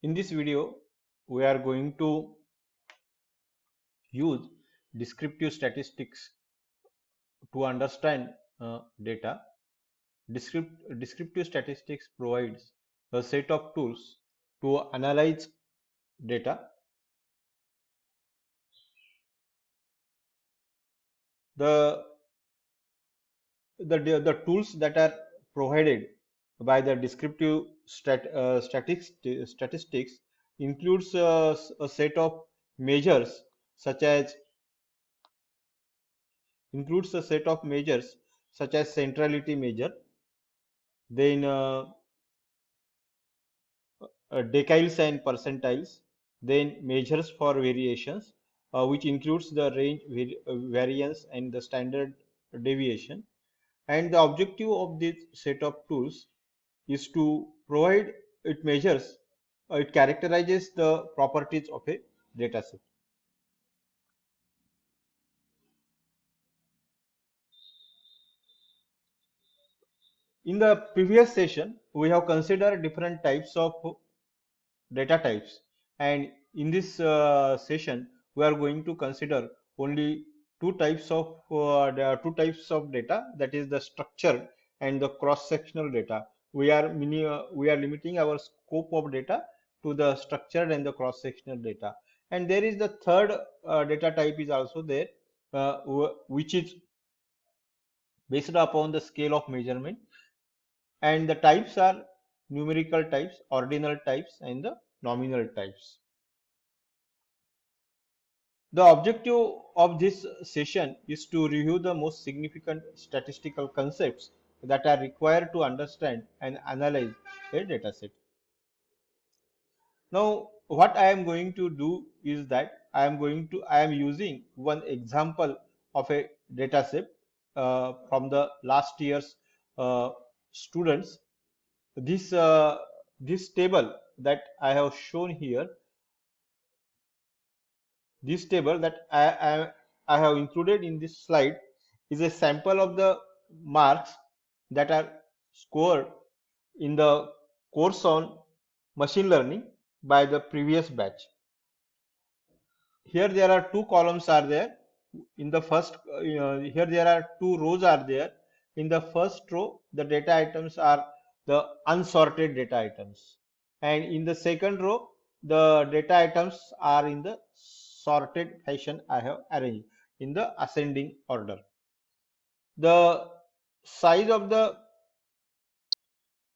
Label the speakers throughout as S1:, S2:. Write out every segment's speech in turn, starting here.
S1: In this video, we are going to use descriptive statistics to understand data. Descriptive statistics provides a set of tools to analyze data. The, the tools that are provided by the descriptive statistics includes a set of measures such as centrality measure, then deciles and percentiles, then measures for variations, which includes the range variance and the standard deviation. And the objective of this set of tools is to provide it measures, it characterizes the properties of a data set. In the previous session, we have considered different types of data types, and in this session we are going to consider only two types of data, that is the structured and the cross sectional data. We are limiting our scope of data to the structured and the cross sectional data, and there is the third data type is also there, which is based upon the scale of measurement, and the types are numerical types, ordinal types, and the nominal types. The objective of this session is to review the most significant statistical concepts that are required to understand and analyze a dataset. Now, what I am going to do is that I am using one example of a dataset from the last year's students. This this table that I have shown here, this table that I have included in this slide is a sample of the marks that are scored in the course on machine learning by the previous batch. Here there are two columns are there. In the first, here there are two rows are there. In the first row, the data items are the unsorted data items, and in the second row, the data items are in the sorted fashion. I have arranged in the ascending order. The size of the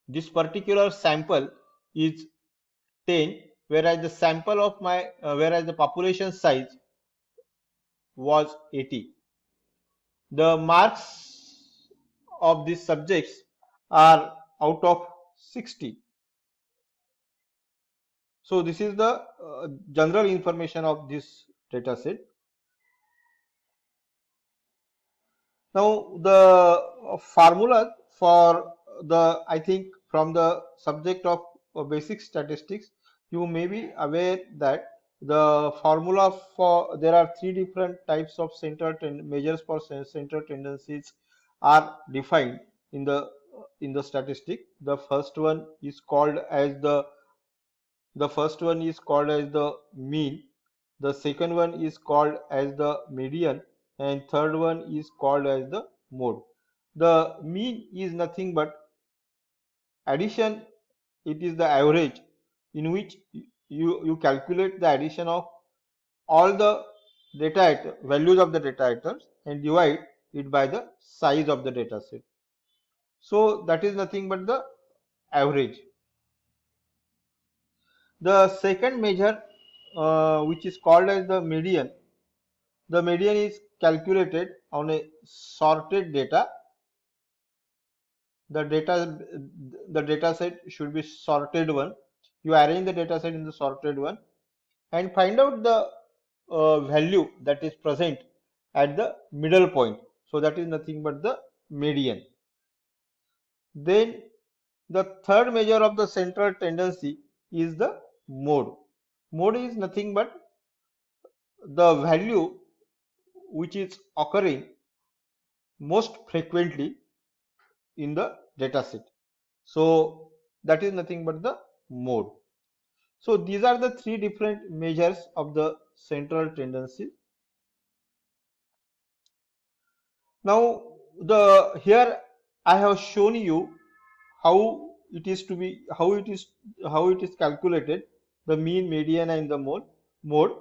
S1: this particular sample is 10, whereas the sample of my whereas the population size was 80. The marks of these subjects are out of 60. So this is the general information of this data set. Now the formula for the, I think from the subject of basic statistics, you may be aware that the formula for, there are three different types of measures for central tendencies are defined in the statistic. The first one is called as the mean, the second one is called as the median, and third one is called as the mode. The mean is nothing but addition, it is the average in which you calculate the addition of all the values of the data items and divide it by the size of the data set. So that is nothing but the average. The second measure, which is called as the median is calculated on a sorted data. The data set should be sorted one. You arrange the data set in the sorted one and find out the value that is present at the middle point. So that is nothing but the median. Then the third measure of the central tendency is the mode. Mode is nothing but the value which is occurring most frequently in the data set. So that is nothing but the mode. So these are the three different measures of the central tendency. Now the here I have shown you how it is to be how it is calculated, the mean, median and the mode.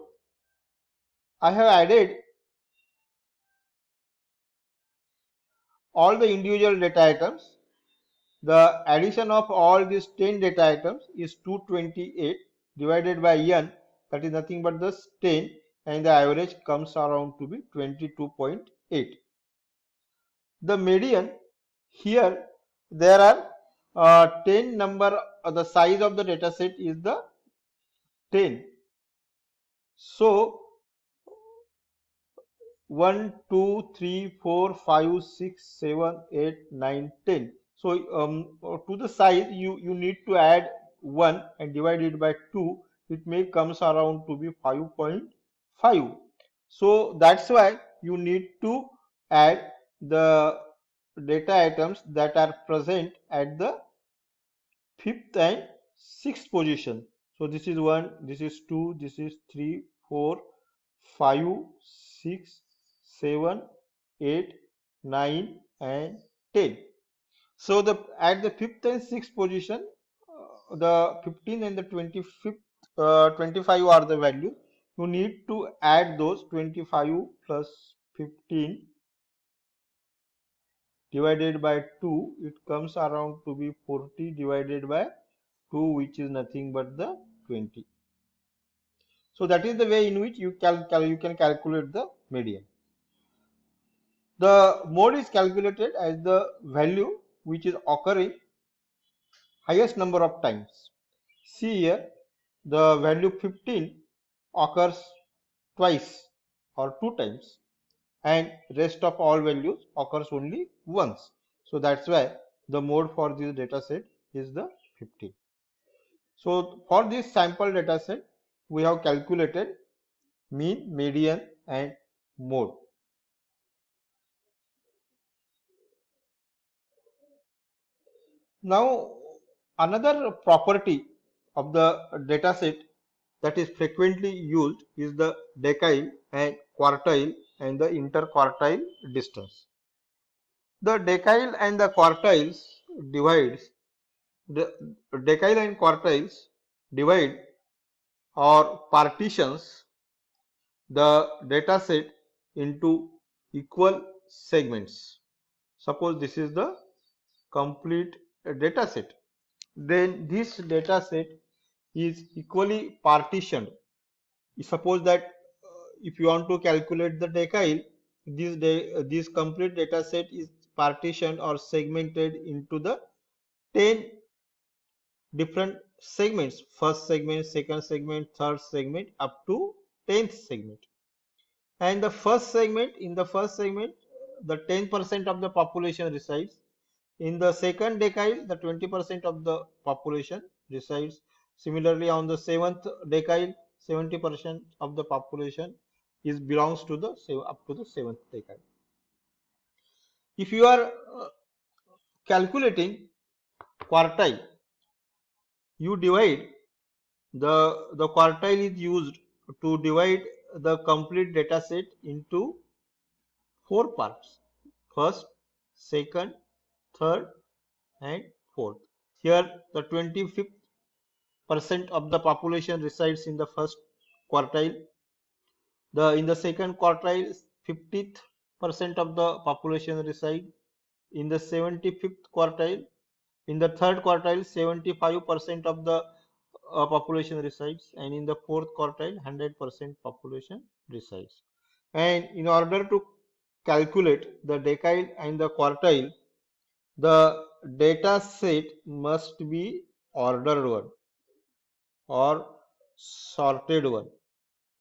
S1: I have added all the individual data items. The addition of all these 10 data items is 228 divided by n, that is nothing but the 10, and the average comes around to be 22.8. The median, here there are 10 number, the size of the data set is the 10. So 1, 2, 3, 4, 5, 6, 7, 8, 9, 10. So to the size you need to add 1 and divide it by 2. It may comes around to be 5.5. So that's why you need to add the data items that are present at the fifth and sixth position. So this is 1, this is 2, this is 3, 4, 5, 6, 7, 8, 9 and 10. So the at the fifth and sixth position, the 15 and the 25th 25 are the value. You need to add those 25 plus 15 divided by 2, it comes around to be 40 divided by 2, which is nothing but the 20. So that is the way in which you can calculate the median. The mode is calculated as the value which is occurring highest number of times. See here, the value 15 occurs twice or 2 times, and rest of all values occurs only once. So that's why the mode for this data set is the 15. So for this sample data set, we have calculated mean, median and mode. Now another property of the data set that is frequently used is the decile and quartile and the interquartile distance. The decile and the quartiles divides the decile and quartiles divide or partitions the data set into equal segments. Suppose this is the complete data set. Then this data set is equally partitioned. Suppose that if you want to calculate the decile, this complete data set is partitioned or segmented into the 10 different segments: first segment, second segment, third segment, up to 10th segment. And the first segment, in the first segment, the 10% of the population resides. In the second decile, the 20% of the population resides. Similarly, on the seventh decile, 70% of the population is belongs to the up to the seventh decile. If you are calculating quartile, you divide the quartile is used to divide the complete data set into 4 parts: first, second, third and fourth. Here the 25th percent of the population resides in the first quartile. In the second quartile, 50th percent of the population reside. In the 75th quartile, in the third quartile, 75% of the population resides, and in the fourth quartile, 100% population resides. And in order to calculate the decile and the quartile, the data set must be ordered one or sorted one.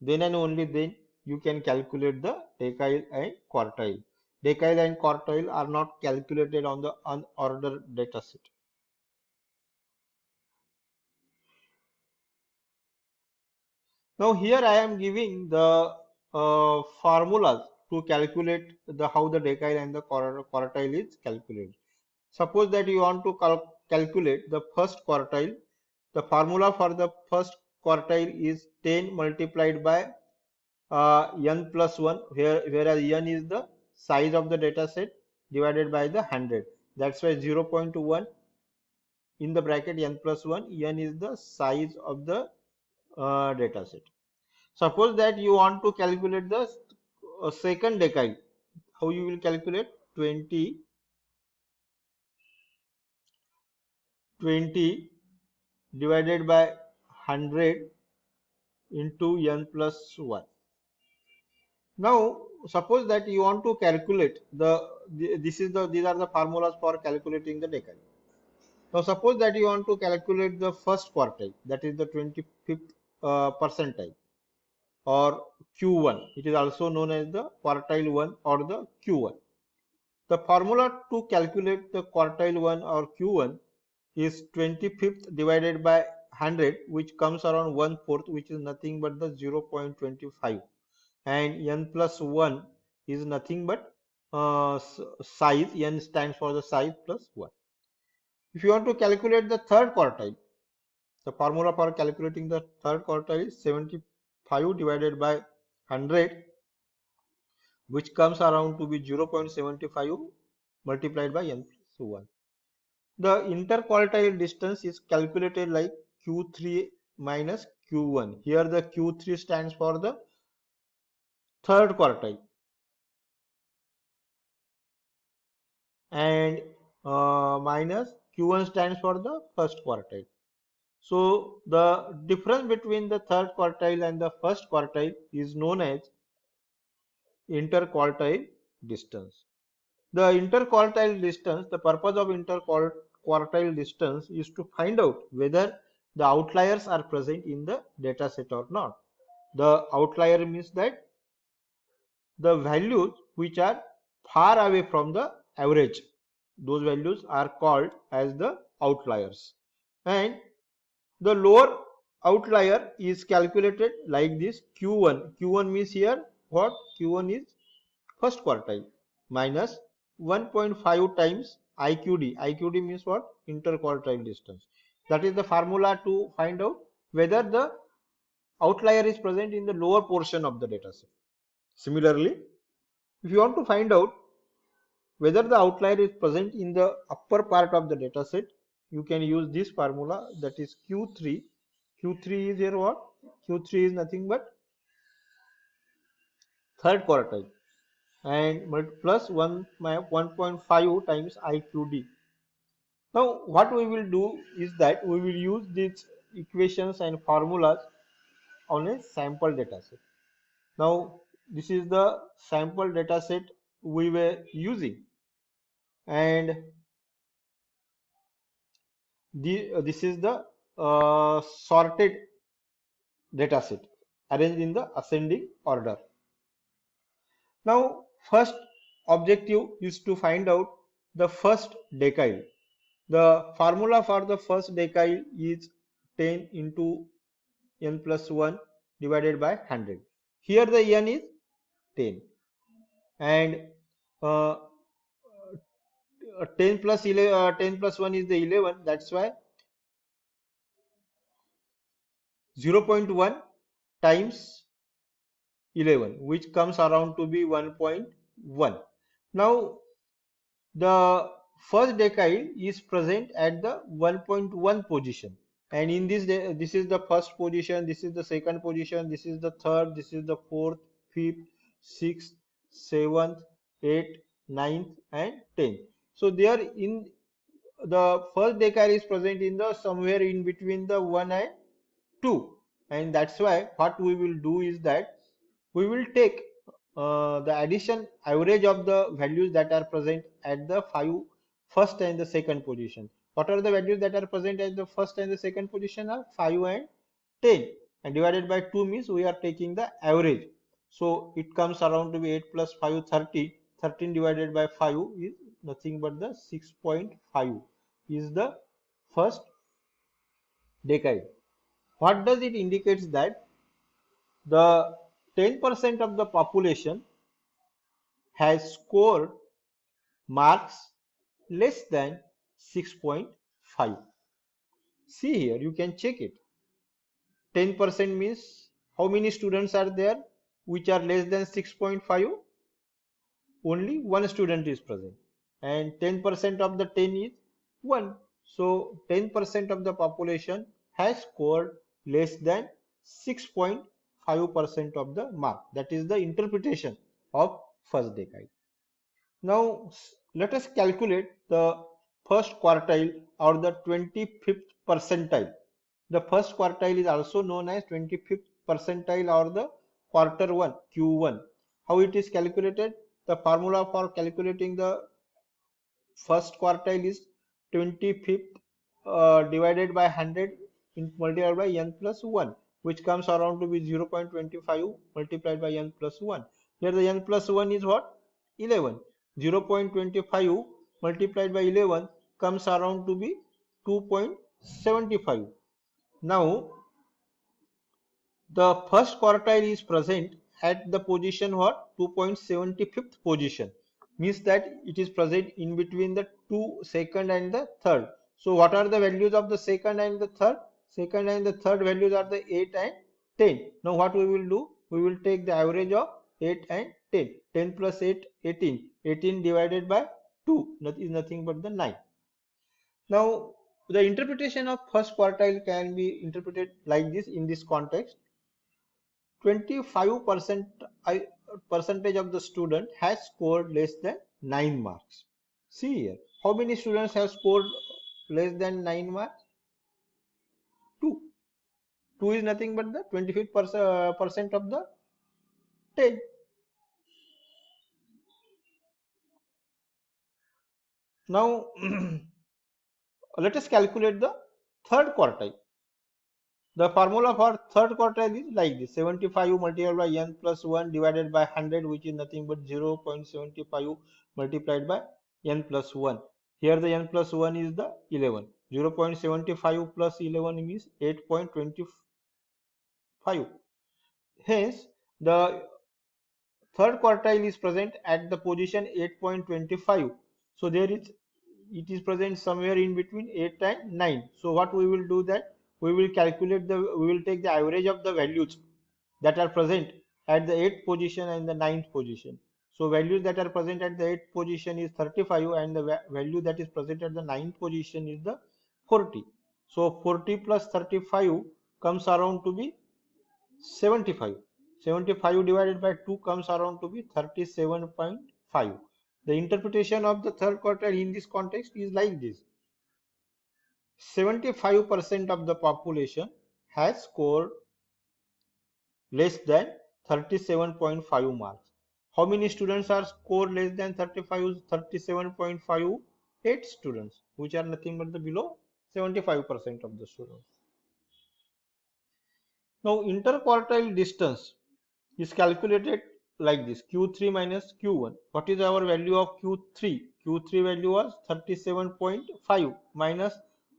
S1: Then and only then you can calculate the decile and quartile. Decile and quartile are not calculated on the unordered data set. Now here I am giving the formulas to calculate the how the decile and the quartile is calculated. Suppose that you want to calculate the first quartile. The formula for the first quartile is 10 multiplied by n plus 1, whereas n is the size of the data set divided by the 100. That's why 0.1 in the bracket n plus 1, n is the size of the data set. Suppose that you want to calculate the second decile. How you will calculate? 20 divided by 100 into n plus 1. Now, suppose that you want to calculate these are the formulas for calculating the decile. Now, suppose that you want to calculate the first quartile, that is the 25th percentile, or Q1. It is also known as the quartile 1 or the Q1. The formula to calculate the quartile 1 or Q1 is 25th divided by 100, which comes around 1/4, which is nothing but the 0.25, and n plus 1 is nothing but size. N stands for the size plus 1. If you want to calculate the third quartile, the formula for calculating the third quartile is 75 divided by 100, which comes around to be 0.75 multiplied by n plus 1. The interquartile distance is calculated like Q3 minus Q1. Here the Q3 stands for the third quartile, and minus Q1 stands for the first quartile. So the difference between the third quartile and the first quartile is known as interquartile distance. The interquartile distance, the purpose of interquartile distance is to find out whether the outliers are present in the data set or not. The outlier means that the values which are far away from the average, those values are called as the outliers. And the lower outlier is calculated like this: Q1. Q1 means here what? Q1 is first quartile minus 1.5 times IQD. IQD means what? Interquartile distance. That is the formula to find out whether the outlier is present in the lower portion of the data set. Similarly, if you want to find out whether the outlier is present in the upper part of the data set, you can use this formula, that is Q3. Q3 is here what? Q3 is nothing but third quartile, and plus 1.5 times IQD. Now what we will do is that we will use these equations and formulas on a sample data set. Now this is the sample data set we were using, and this is the sorted data set arranged in the ascending order. Now first objective is to find out the first decile. The formula for the first decile is 10 into n plus 1 divided by 100. Here the n is 10, and uh, 10 plus 11, 10 plus 1 is the 11. That's why 0.1 times 11, which comes around to be 1.1. Now the first decile is present at the 1.1 position, and in this is the first position, this is the second position, this is the third, this is the fourth, fifth, sixth, seventh, eighth, ninth, and 10th. So there in the first decile is present in the somewhere in between the 1 and 2, and that's why what we will do is that we will take the addition average of the values that are present at the first and the second position. What are the values that are present at the first and the second position? Are 5 and 10, and divided by 2 means we are taking the average. So it comes around to be 8 plus 5, 30. 13 divided by 5 is nothing but the 6.5 is the first decile. What does it indicates? That the 10% of the population has scored marks less than 6.5. See here, you can check it. 10% means how many students are there which are less than 6.5? Only one student is present, and 10% of the 10 is 1. So 10% of the population has scored less than 6.5% of the mark. That is the interpretation of first decade. Now let us calculate the first quartile or the 25th percentile. The first quartile is also known as 25th percentile or the quarter 1 Q1. How it is calculated? The formula for calculating the first quartile is 25th divided by 100 multiplied by n plus 1, which comes around to be 0.25 multiplied by n plus 1. Here the n plus 1 is what? 11. 0.25 multiplied by 11 comes around to be 2.75. Now the first quartile is present at the position what? 2.75th position, means that it is present in between the second and the third. So what are the values of the second and the third? Second and the third values are the 8 and 10. Now what we will do? We will take the average of 8 and 10. 10 plus 8, 18. 18 divided by 2 is nothing but the 9. Now the interpretation of first quartile can be interpreted like this in this context. 25% percentage of the student has scored less than 9 marks. See here, how many students have scored less than 9 marks? 2. 2 is nothing but the 25% of the 10. Now let us calculate the third quartile. The formula for third quartile is like this: 75 multiplied by n plus 1 divided by 100, which is nothing but 0.75 multiplied by n plus 1. Here the n plus 1 is the 11. 0.75 plus 11 means 8.25. Hence, the third quartile is present at the position 8.25. So it is present somewhere in between 8 and 9. So what we will do that we will take the average of the values that are present at the 8th position and the 9th position. So values that are present at the 8th position is 35 and the value that is present at the 9th position is the 40. So 40 plus 35 comes around to be 75. 75 divided by 2 comes around to be 37.5. The interpretation of the third quartile in this context is like this: 75% of the population has scored less than 37.5 marks. How many students are scored less than 37.5? 8 students, which are nothing but the below 75% of the students. Now interquartile distance is calculated like this: Q3 minus Q1. What is our value of Q3? Q3 value was 37.5 minus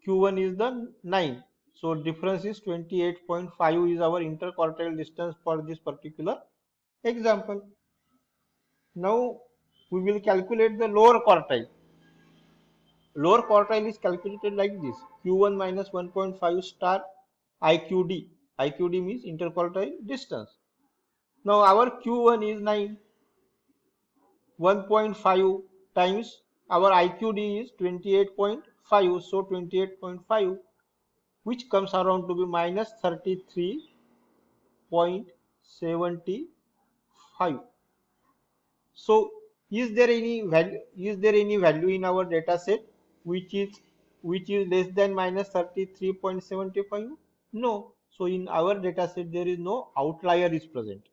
S1: Q1 is the 9. So difference is 28.5 is our interquartile distance for this particular example. Now we will calculate the lower quartile. Lower quartile is calculated like this: Q1 minus 1.5 star IQD. IQD means interquartile distance. Now our Q1 is 9. 1.5 times our IQD is 28.5. So 28.5, which comes around to be minus 33.75. So is there any value in our data set which is less than minus 33.75? No. So in our data set there is no outlier is present.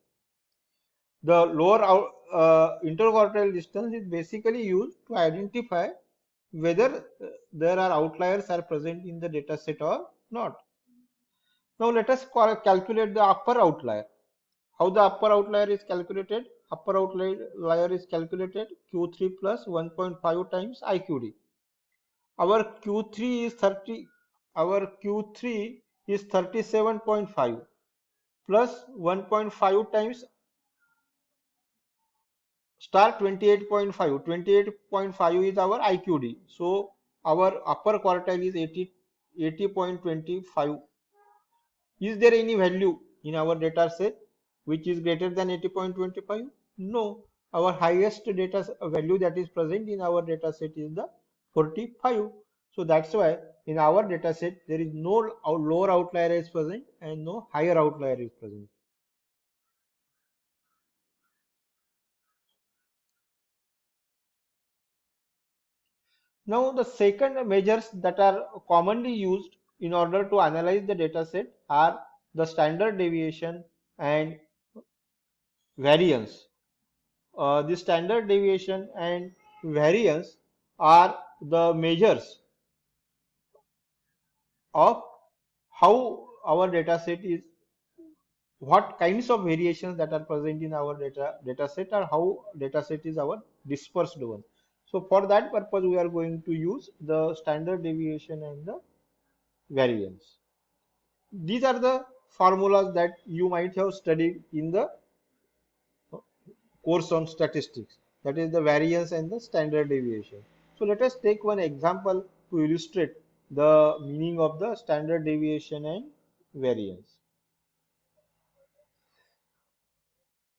S1: The lower interquartile distance is basically used to identify whether there are outliers are present in the data set or not. Now let us calculate the upper outlier. How the upper outlier is calculated? Upper outlier is calculated Q3 plus 1.5 times IQD. Our Q3 is 37.5 plus 1.5 times star 28.5. 28.5 is our IQD. So our upper quartile is 80.25. Is there any value in our data set which is greater than 80.25? No. Our highest data value that is present in our data set is the 45. So that's why in our data set there is no lower outlier is present and no higher outlier is present. Now the second measures that are commonly used in order to analyze the data set are the standard deviation and variance. The standard deviation and variance are the measures of how our data set is, what kinds of variations that are present in our data set, or how data set is our dispersed one. So for that purpose we are going to use the standard deviation and the variance. These are the formulas that you might have studied in the course on statistics, that is the variance and the standard deviation. So let us take one example to illustrate the meaning of the standard deviation and variance.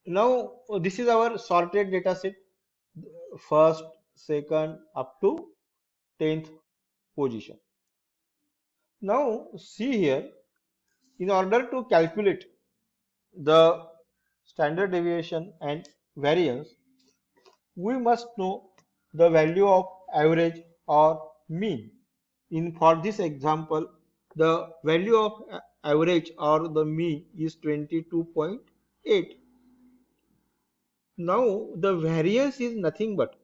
S1: Now this is our sorted data set, first, second up to 10th position. Now see here, in order to calculate the standard deviation and variance, we must know the value of average or mean. In for this example, the value of average or the mean is 22.8. Now the variance is nothing but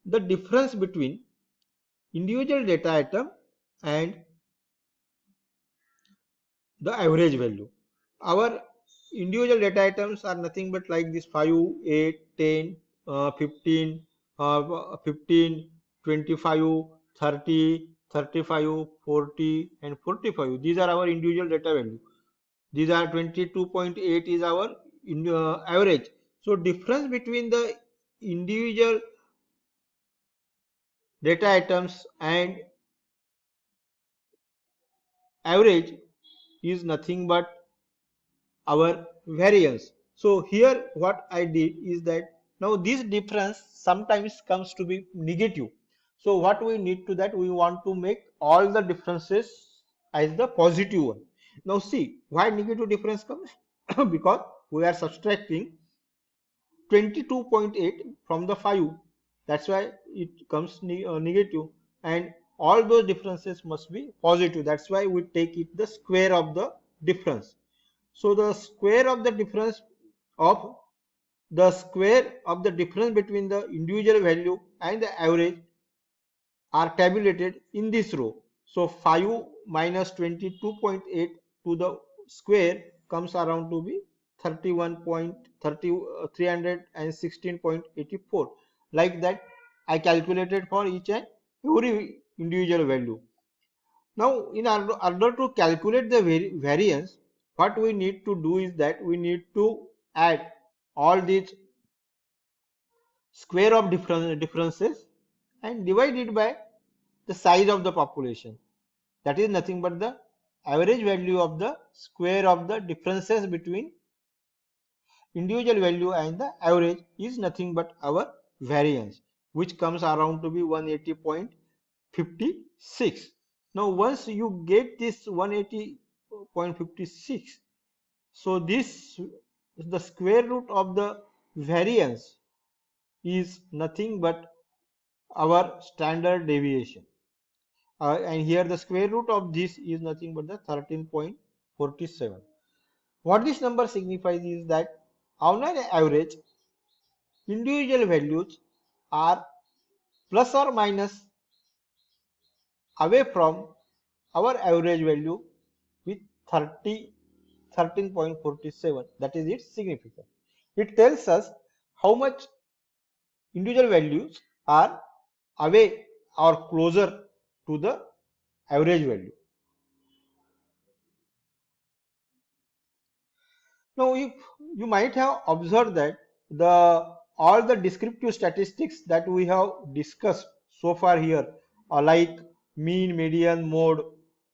S1: the difference between individual data item and the average value. Our individual data items are nothing but like this 5, 8, 10, 15, 15, 25, 30, 35, 40 and 45. These are our individual data value. These are 22.8 is our average. So difference between the individual data items and average is nothing but our variance. So here what I did is that now this difference sometimes comes to be negative. So what we need to that, we want to make all the differences as the positive one. Now see why negative difference comes because we are subtracting 22.8 from the 5. That's why it comes negative, and all those differences must be positive. That's why we take it the square of the difference. So the square of the difference of between the individual value and the average are tabulated in this row. So 5 minus 22.8 to the square comes around to be 316.84. Like that I calculated for each and every individual value. Now in order to calculate the variance, what we need to do is that we need to add all these square of differences and divide it by the size of the population. That is nothing but the average value of the square of the differences between individual value and the average is nothing but our variance, which comes around to be 180.56. Now once you get this 180.56, so this the square root of the variance is nothing but our standard deviation. And here the square root of this is nothing but the 13.47. What this number signifies is that on an average, individual values are plus or minus away from our average value with 13.47. That is its significance. It tells us how much individual values are away or closer to the average value. Now, if you might have observed that the all the descriptive statistics that we have discussed so far here are like mean, median, mode.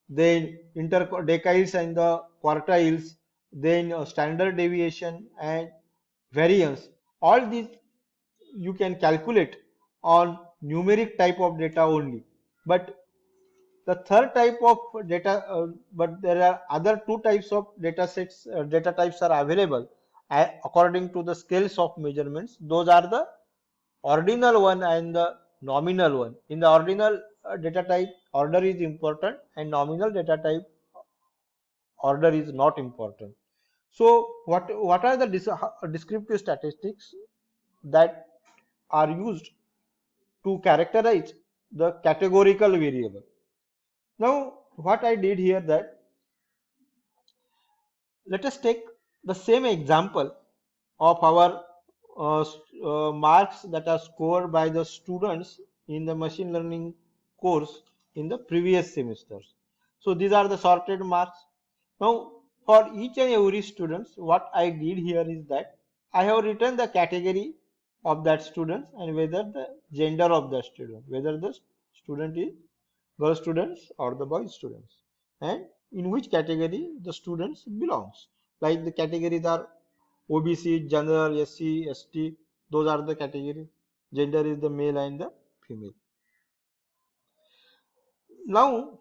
S1: then interdeciles and the quartiles, then standard deviation and variance. All these you can calculate on numeric type of data only. But the third type of data, but there are other two types of data sets, data types are available according to the scales of measurements. Those are the ordinal one and the nominal one. In the ordinal data type, order is important, and nominal data type, order is not important. So what are the descriptive statistics that are used to characterize the categorical variable? Now, what I did here, that let us take the same example of our marks that are scored by the students in the machine learning course in the previous semesters. So these are the sorted marks. Now, for each and every student, what I did here is that I have written the category of that student and whether the gender of the student, whether the student is girl students or the boy students, and in which category the students belongs. Like the categories are OBC, general, SC, ST, those are the categories. Gender is the male and the female. Now,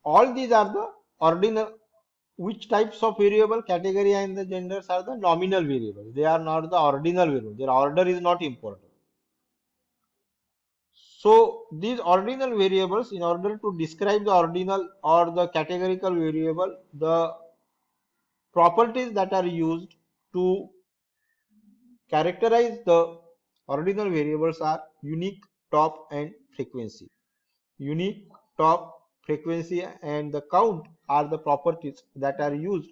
S1: all these are the ordinal. Which types of variable, category and the genders, are the nominal variables. They are not the ordinal variables. Their order is not important. So these ordinal variables, in order to describe the ordinal or the categorical variable, the properties that are used to characterize the ordinal variables are unique, top and frequency. Unique, top, frequency and the count are the properties that are used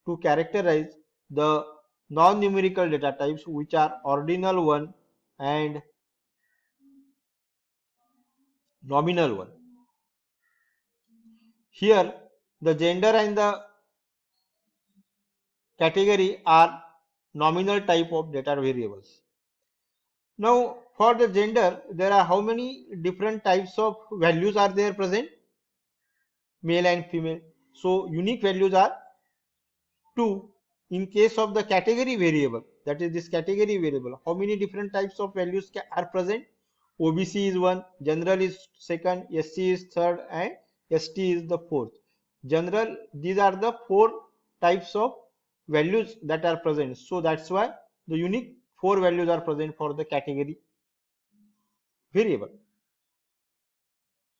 S1: to characterize the non-numerical data types, which are ordinal one and nominal one. Here the gender and the category are nominal type of data variables. Now for the gender, there are how many different types of values are there present? Male and female. So unique values are 2. In case of the category variable, that is this category variable, how many different types of values are present? OBC is 1, general is 2nd, SC is 3rd and ST is the 4th. General, these are the 4 types of values that are present. So that's why the unique 4 values are present for the category variable.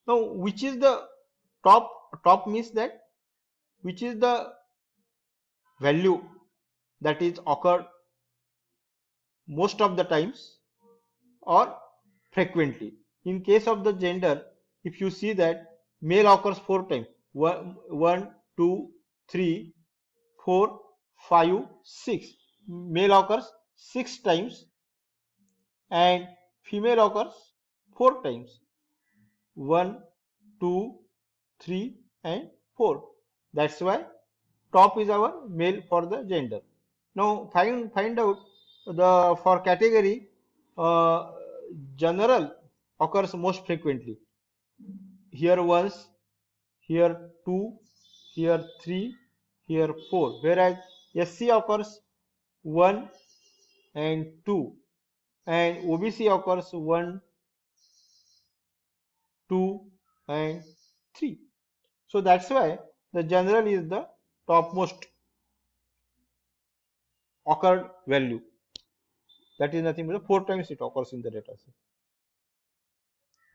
S1: Now which is the top means that which is the value that is occurred most of the times or frequently. In case of the gender, if you see that male occurs 4 times, 1, 2, 3, 4, 5, 6. Male occurs 6 times and female occurs 4 times, 1, 2, 3 and 4. That's why top is our male for the gender. Now find out the for category, uh, general occurs most frequently. Here once, here 2, here 3, here 4. Whereas SC occurs 1 and 2 and OBC occurs 1, 2 and 3. So that's why the general is the topmost occurred value. That is nothing but 4 times it occurs in the data set.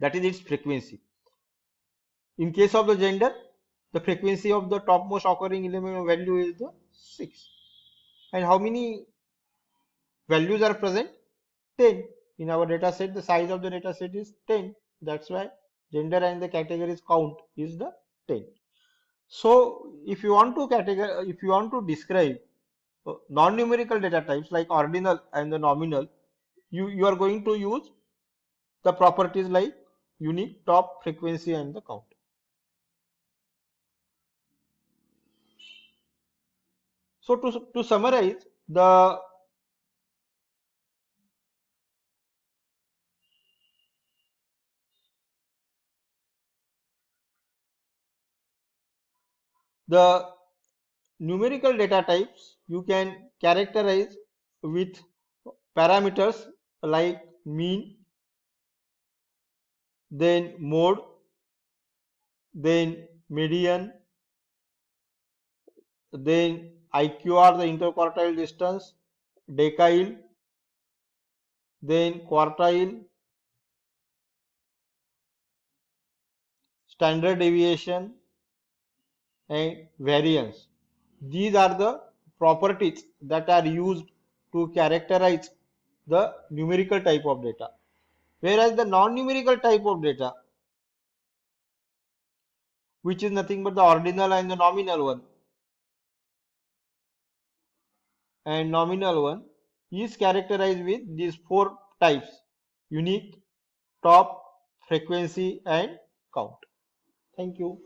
S1: That is its frequency. In case of the gender, the frequency of the topmost occurring element value is the 6. And how many values are present? 10. In our data set, the size of the data set is 10. That's why gender and the categories count is the 10. So if you want to describe non-numerical data types like ordinal and the nominal, you are going to use the properties like unique, top, frequency and the count. So to summarize, the The numerical data types you can characterize with parameters like mean, then mode, then median, then IQR, the interquartile distance, decile, then quartile, standard deviation, and variance. These are the properties that are used to characterize the numerical type of data. Whereas the non-numerical type of data, which is nothing but the ordinal and the nominal one, is characterized with these four types: unique, top, frequency, and count. Thank you.